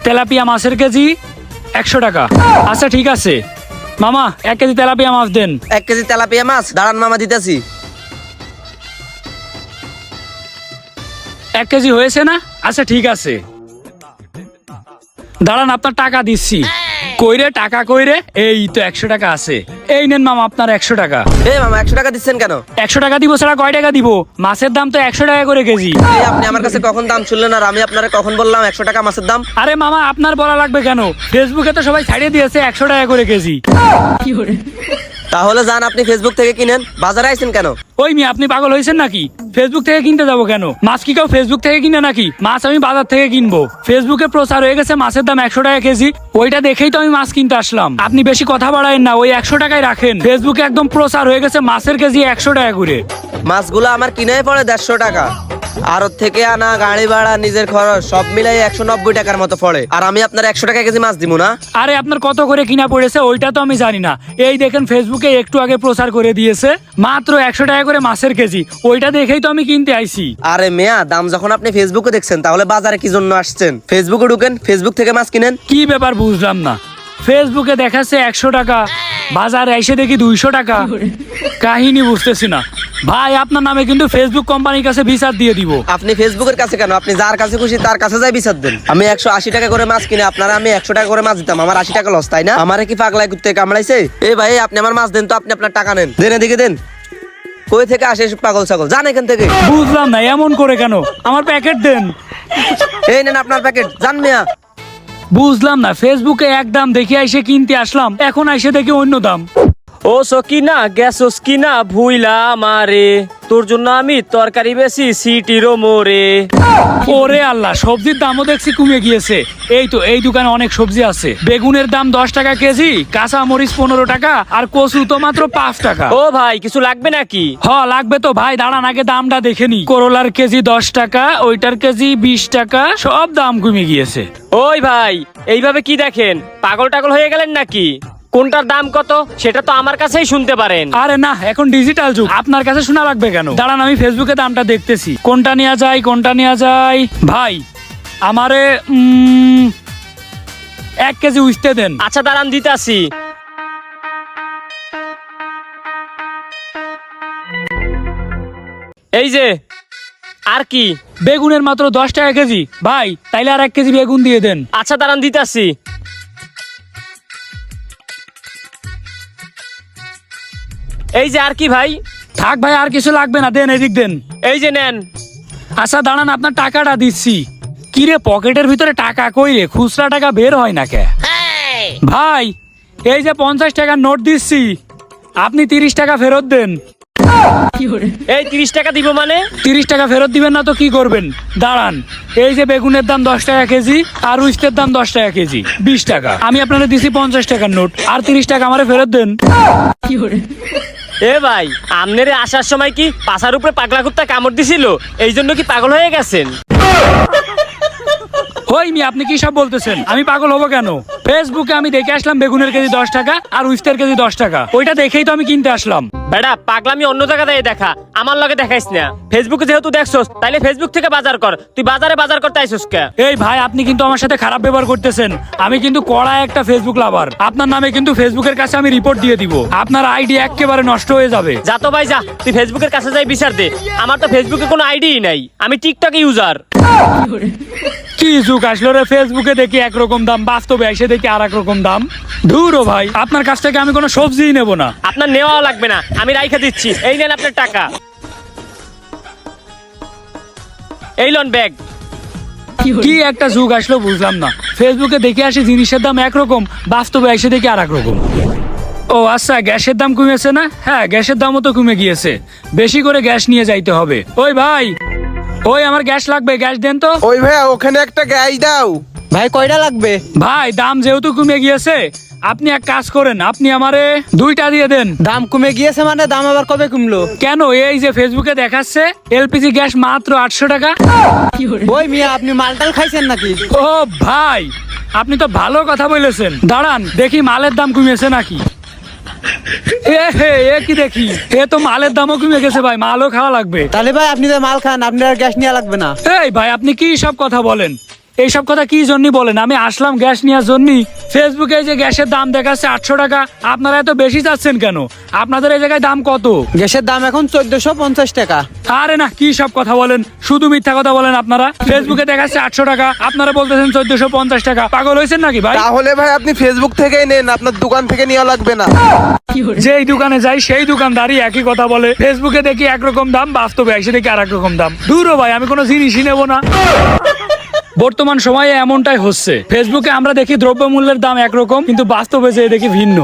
Tilapia মাছের KG 100 টাকা। আচ্ছা ঠিক আছে মামা, 1 কেজি তেলাপিয়া মাছ দেন। 1 কেজি তেলাপিয়া মাছ, দাঁড়ান মামা দিতেছি। 1 কেজি হয়েছে না? আচ্ছা ঠিক আছে, দাঁড়ান আপনার টাকা দিচ্ছি। কইরে টাকা কইরে? এই তো 100 টাকা আছে, এই নেন মামা আপনার 100 টাকা। মামা 100 টাকা দিচ্ছেন কেন? 100 টাকা দিব ছাড়া কয় টাকা দিব? মাছের দাম তো 100 টাকা করে কেজি। আপনি আমার কাছে কখন দাম শুনলেন আর আমি আপনারে কখন বললাম 100 টাকা মাছের দাম? আরে মামা আপনার বলা লাগবে কেন? ফেসবুকে তো সবাই ছাড়িয়ে দিয়েছে 100 টাকা করে কেজি। তাহলে যান আপনি ফেসবুক থেকে কিনেন, বাজারে আইছেন কেন? ওই মেয়ে আপনি পাগল হয়েছেন নাকি? ফেসবুক থেকে কিনতে যাবো কেন? মাছ কি কেউ ফেসবুক থেকে কিনে নাকি? মাছ আমি বাজার থেকে কিনবো। ফেসবুকে প্রচার হয়ে গেছে মাছের দাম 100 টাকা কেজি, ওইটা দেখেই তো আমি মাছ কিনতে আসলাম। আপনি বেশি কথা বাড়ায়েন না, ওই 100 টাকায় রাখেন। ফেসবুকে একদম প্রচার হয়ে গেছে মাছের কেজি 100 টাকা করে। মাছগুলো আমার কিনে পড়ে 150 টাকা, আর ওর থেকে আনা গাড়ি ভাড়া নিজের খরচ সব মিলাই 190 টাকার মতো পড়ে। আর আমি আপনার 100 টাকা কেজি মাছ দিব না? আরে আপনার কত করে কিনা পড়েছে ওইটা তো আমি জানি না। এই দেখেন ফেসবুকে একটু আগে প্রচার করে দিয়েছে মাত্র 100 টাকা করে মাছের কেজি, ওইটা দেখেই তো আমি কিনতে আইছি। আরে মেয়া, দাম যখন আপনি ফেসবুকে দেখছেন তাহলে বাজারে কি জন্য আসছেন? ফেসবুকে ঢুকেন, ফেসবুক থেকে মাছ কিনেন। কি ব্যাপার বুঝলাম না, ফেসবুকে দেখাচ্ছে 100 টাকা, বাজারে এসে দেখি 200 টাকা। কাহিনী বুঝতেছি না ভাই, আপনার নামে কিন্তু ফেসবুক কোম্পানির কাছে বিচার দিয়ে দিব। আপনি ফেসবুকের কাছে কেন? আপনি যার কাছে খুশি তার কাছে যাই বিচার দেন। আমি 180 টাকা করে মাছ কিনে আপনারা আমি 100 টাকা করে মাছ দিতাম, আমার 80 টাকা লস, তাই না? আমারে কি পাগলাই কুত্তে কামড়াইছে? ভাই আপনি আমার মাছ দেন তো, আপনি আপনার টাকা নেন, দেন এদিকে দেন। কই থেকে আসে এসব পাগল ছাগল? যান এখান থেকে। বুঝলাম না এমন করে কেন, আমার প্যাকেট দেন। এই নেন আপনার প্যাকেট, যান মিয়া। বুঝলাম না, ফেসবুকে এক দাম দেখে এসে কিনতে আসলাম, এখন এসে দেখি অন্য দাম। ও সকিনা, গেছস কিনা ভুইলা আমারে, তোর জন্য আমি তরকারি বেশি সিটিরো মোরে। ওরে আল্লাহ, সবজির দামও দেখছি কমে গিয়েছে। এই তো এই দোকানে অনেক সবজি আছে। বেগুনের দাম 10 টাকা কেজি, কাঁচা মরিচ 15 টাকা, আর কচু তো মাত্র 5 টাকা। ও ভাই কিছু লাগবে নাকি? লাগবে তো ভাই, দাঁড়ান আগে দামটা দেখে নি। করলার কেজি 10 টাকা, ওইটার কেজি 20 টাকা, সব দাম কমে গিয়েছে। ওই ভাই এইভাবে কি দেখেন, পাগল টাগল হয়ে গেলেন নাকি? কোনটার দাম কত সেটা তো আমার কাছেই শুনতে পারেন। আরে না, এখন ডিজিটাল যুগ, আপনার কাছে শোনা লাগবে কেন? দাঁড়ান আমি ফেসবুকে দামটা দেখতেছি, কোনটা নেওয়া যায় কোনটা নেওয়া যায়। ভাই আমারে 1 কেজি উঠতে দেন। আচ্ছা দাঁড়ান দিতাছি। এই যে আর কি? বেগুনের মাত্র 10 টাকা কেজি ভাই, তাইলে আর 1 কেজি বেগুন দিয়ে দেন। আচ্ছা দাঁড়ান দিতাছি। এই যে আর কি ভাই? থাক ভাই আর কিছু লাগবে না, দেন এদিক দেন। এই যে নেন। আচ্ছা দাঁড়ান আপনার টাকাটা দিচ্ছি। কিরে পকেটের ভিতরে টাকা কই রে? খুচরা টাকা বের হয় না কে? ভাই এই যে 50 টাকার নোট দিচ্ছি, আপনি 30 টাকা ফেরত দেন। এই 30 টাকা দিব মানে? 30 টাকা ফেরত দিবেন না তো কি করবেন? দাঁড়ান, এই যে বেগুনের দাম 10 টাকা কেজি, আর উস্তের দাম 10 টাকা কেজি, 20 টাকা। আমি আপনারা দিছি 50 টাকার নোট, আর 30 টাকা আমারে ফেরত দেন। এ ভাই আমনেরে আসার সময় কি পাছার উপরে পাগলা কুত্তা কামড় দিছিল? এই জন্য কি পাগল হয়ে গেছেন? ওই মি আপনি কি সব বলতেছেন? আমি পাগল হবো কেন? ফেসবুকে আমি দেখে আসলাম বেগুনের কেজি 10 টাকা আর উস্তের কেজি 10 টাকা, ওইটা দেখেই তো আমি কিনতে আসলাম। বেটা পাগলামি অন্য জায়গা দিয়ে দেখা, আমার লগে দেখাইস না। ফেসবুকে যেহেতু দেখছস তাইলে ফেসবুক থেকে বাজার কর। তুই বাজারে বাজার করতে আইছস কে? এই ভাই আপনি কিন্তু আমার সাথে খারাপ ব্যবহার করতেছেন। আমি কিন্তু কড়া একটা ফেসবুক লাভার, আপনার নামে কিন্তু ফেসবুকের কাছে আমি রিপোর্ট দিয়ে দিব, আপনার আইডি একেবারে নষ্ট হয়ে যাবে। যা তো ভাই যা, তুই ফেসবুকের কাছে যাই বিচার দে। আমার তো ফেসবুকে কোনো আইডিই নাই, আমি টিকটক ইউজার। কি যুগ আসলো রে, ফেসবুকে দেখি একরকম দাম, বাস্তবে এসে দেখি আর এক রকম দাম। ধুরো ভাই, আপনার কাছ থেকে আমি কোনো সবজিই নেব না। আপনার নেওয়াও লাগবে না, আমি রাইখা দিচ্ছি। এই নেন আপনার টাকা, এই লোন ব্যাগ। কি একটা যুগ আসলো বুঝলাম না, ফেসবুকে দেখে আসি জিনিসের দাম একরকম, বাস্তবে এসে দেখি আর এক রকম। ও আচ্ছা, গ্যাসের দাম কমেছে না? হ্যাঁ গ্যাসের দামও তো কমে গিয়েছে, বেশি করে গ্যাস নিয়ে যাইতে হবে। ওই ভাই, ওই আমার গ্যাস লাগবে, গ্যাস দেন তো। ওই ভাই ওখানে একটা গ্যাস দাও। ভাই কয়টা লাগবে? ভাই দাম যেহেতু কমে গিয়েছে, আপনি এক কাজ করেন, আপনি আমারে 2টা দিয়ে দেন। দাম কমে গিয়েছে মানে দাম আবার কবে কমলো? কেন, এই যে ফেসবুকে দেখাচ্ছে এলপিজি গ্যাস মাত্র 800 টাকা। ওই মিয়া আপনি মালটাল খাইছেন নাকি? ও ভাই, আপনি তো ভালো কথা বলেছেন, দাঁড়ান দেখি মালের দাম কমেছে নাকি। এ কি দেখি, এ তো মালের দামও কমে গেছে ভাই, মালও খাওয়া লাগবে। তাহলে ভাই আপনি তো মাল খান, আপনার আর গ্যাস নেওয়া লাগবে না। এই ভাই আপনি কি সব কথা বলেন? এইসব কথা কি জন্য বলেন? আমি আসলাম গ্যাস নেওয়ার জন্য। ফেসবুকে যে গ্যাসের দাম দেখাচ্ছে 800 টাকা, আপনারা এত বেশি চাচ্ছেন কেন? আপনাদের এই জায়গায় দাম কত? গ্যাসের দাম এখন 1450 টাকা। আরে না, কি সব কথা বলেন, শুধু মিথ্যা কথা বলেন আপনারা। ফেসবুকে দেখাচ্ছে 800 টাকা, আপনারা বলতেছেন 1450 টাকা। পাগল হয়েছেন নাকি ভাই? তাহলে ভাই আপনি ফেসবুক থেকেই নেন, আপনার দোকান থেকে নেওয়া লাগবে না। যেই দোকানে যাই সেই দোকানদারই একই কথা বলে। ফেসবুকে দেখি একরকম দাম, বাস্তবে এসে দেখি আর এক রকম দাম। দূর হ ভাই, আমি কোনো জিনিসই নেবো না। বর্তমান সময়ে এমনটাই হচ্ছে। ফেসবুকে আমরা দেখি দ্রব্যমূল্যের দাম একরকম, কিন্তু বাস্তবে যে দেখি ভিন্ন।